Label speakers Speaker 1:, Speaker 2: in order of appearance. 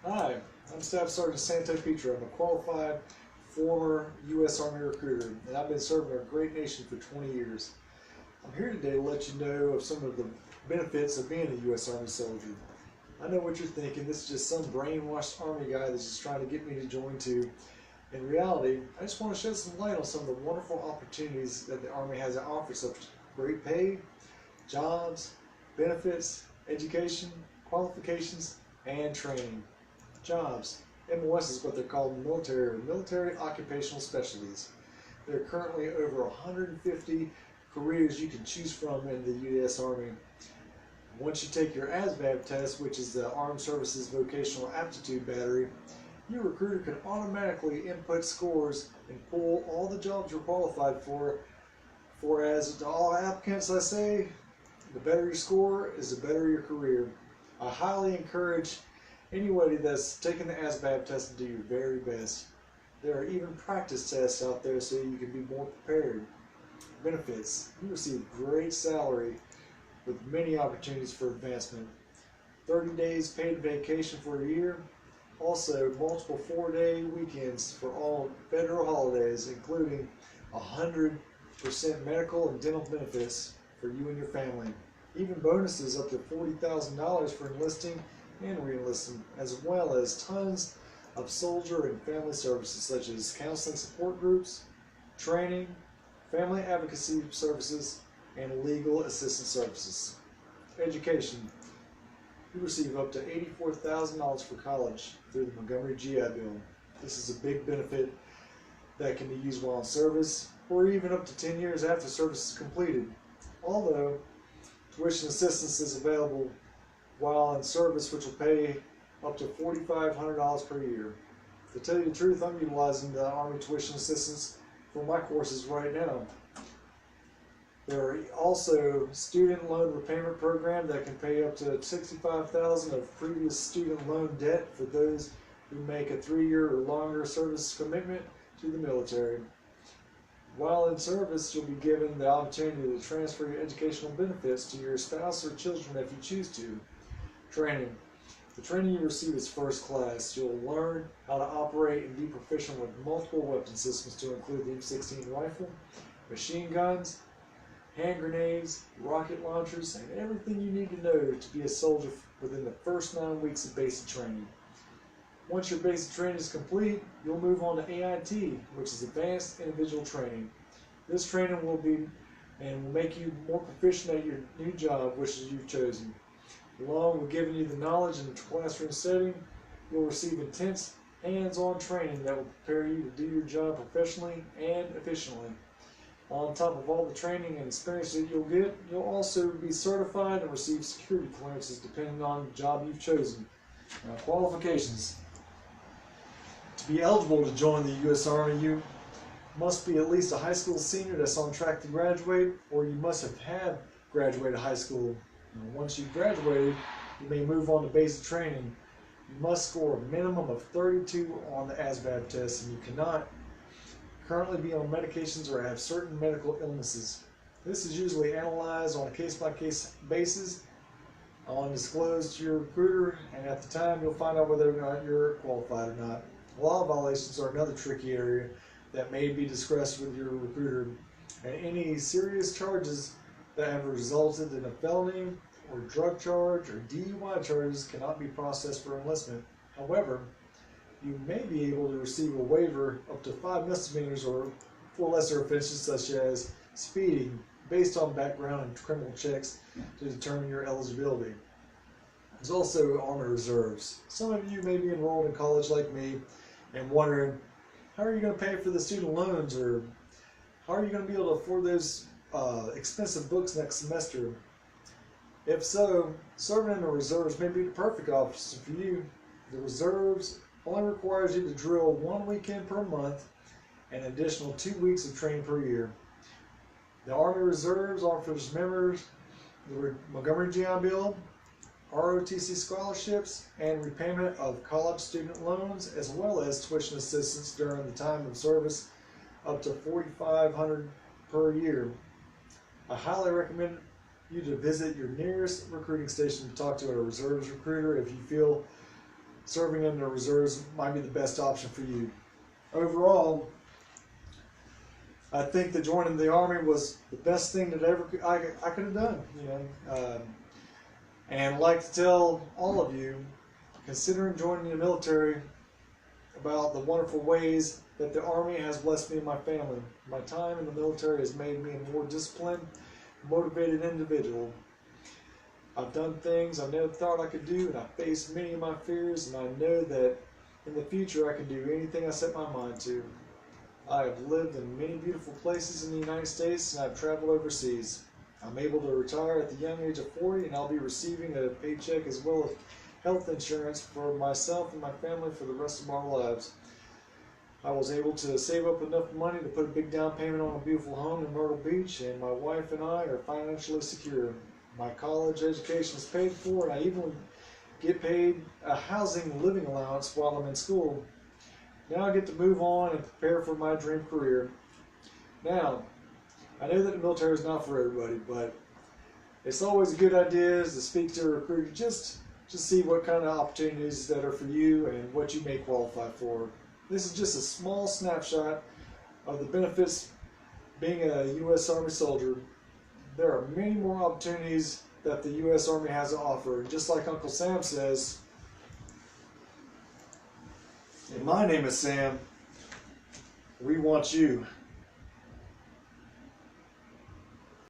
Speaker 1: Hi, I'm Staff Sergeant Santopietro. I'm a qualified former U.S. Army recruiter, and I've been serving our great nation for 20 years. I'm here today to let you know of some of the benefits of being a U.S. Army soldier. I know what you're thinking. This is just some brainwashed Army guy that's just trying to get me to join too. In reality, I just want to shed some light on some of the wonderful opportunities that the Army has to offer, such as great pay, jobs, benefits, education, qualifications, and training. Jobs. MOS is what they're called in the military, or military occupational specialties. There are currently over 150 careers you can choose from in the U.S. Army. Once you take your ASVAB test, which is the Armed Services Vocational Aptitude Battery, your recruiter can automatically input scores and pull all the jobs you're qualified for. For as to all applicants, I say, the better your score is the better your career. I highly encourage anybody that's taking the ASVAB test to do your very best. There are even practice tests out there so you can be more prepared. Benefits. You receive great salary with many opportunities for advancement. 30 days paid vacation for a year. Also, multiple 4-day weekends for all federal holidays, including 100% medical and dental benefits for you and your family. Even bonuses up to $40,000 for enlisting and re-enlisting, as well as tons of soldier and family services such as counseling support groups, training, family advocacy services, and legal assistance services. Education. You receive up to $84,000 for college through the Montgomery GI Bill. This is a big benefit that can be used while in service, or even up to 10 years after service is completed. Although tuition assistance is available while in service, which will pay up to $4,500 per year. To tell you the truth, I'm utilizing the Army tuition assistance for my courses right now. There are also student loan repayment program that can pay up to $65,000 of previous student loan debt for those who make a 3-year or longer service commitment to the military. While in service, you'll be given the opportunity to transfer your educational benefits to your spouse or children if you choose to. Training. The training you receive is first class. You'll learn how to operate and be proficient with multiple weapon systems to include the M16 rifle, machine guns, hand grenades, rocket launchers, and everything you need to know to be a soldier within the first 9 weeks of basic training. Once your basic training is complete, you'll move on to AIT, which is Advanced Individual Training. This training will make you more proficient at your new job, which is you've chosen. Along with giving you the knowledge in the classroom setting, you'll receive intense hands-on training that will prepare you to do your job professionally and efficiently. On top of all the training and experience that you'll get, you'll also be certified and receive security clearances depending on the job you've chosen. Now, qualifications. To be eligible to join the U.S. Army, you must be at least a high school senior that's on track to graduate, or you must have graduated high school. Once you've graduated, you may move on to basic training. You must score a minimum of 32 on the ASVAB test, and you cannot currently be on medications or have certain medical illnesses. This is usually analyzed on a case-by-case basis, disclosed to your recruiter, and at the time you'll find out whether or not you're qualified or not. Law violations are another tricky area that may be discussed with your recruiter, and any serious charges that have resulted in a felony or drug charge or DUI charges cannot be processed for enlistment. However, you may be able to receive a waiver up to 5 misdemeanors or for lesser offenses such as speeding based on background and criminal checks to determine your eligibility. There's also Army Reserves. Some of you may be enrolled in college like me and wondering, how are you going to pay for the student loans, or how are you going to be able to afford those expensive books next semester? If so, serving in the reserves may be the perfect option for you. The reserves only requires you to drill 1 weekend per month and an additional 2 weeks of training per year. The Army Reserves offers members the Montgomery GI Bill, ROTC scholarships, and repayment of college student loans, as well as tuition assistance during the time of service up to $4,500 per year. I highly recommend you to visit your nearest recruiting station to talk to a reserves recruiter if you feel serving in the reserves might be the best option for you. Overall, I think that joining the Army was the best thing that I could have done. And I'd like to tell all of you, considering joining the military, about the wonderful ways that the Army has blessed me and my family. My time in the military has made me a more disciplined, motivated individual. I've done things I never thought I could do, and I faced many of my fears, and I know that in the future I can do anything I set my mind to. I have lived in many beautiful places in the United States, and I've traveled overseas. I'm able to retire at the young age of 40, and I'll be receiving a paycheck as well as health insurance for myself and my family for the rest of our lives. I was able to save up enough money to put a big down payment on a beautiful home in Myrtle Beach, and my wife and I are financially secure. My college education is paid for, and I even get paid a housing living allowance while I'm in school. Now I get to move on and prepare for my dream career. Now, I know that the military is not for everybody, but it's always a good idea to speak to a recruiter just to see what kind of opportunities that are for you and what you may qualify for. This is just a small snapshot of the benefits being a U.S. Army soldier. There are many more opportunities that the U.S. Army has to offer. Just like Uncle Sam says, and my name is Sam, we want you.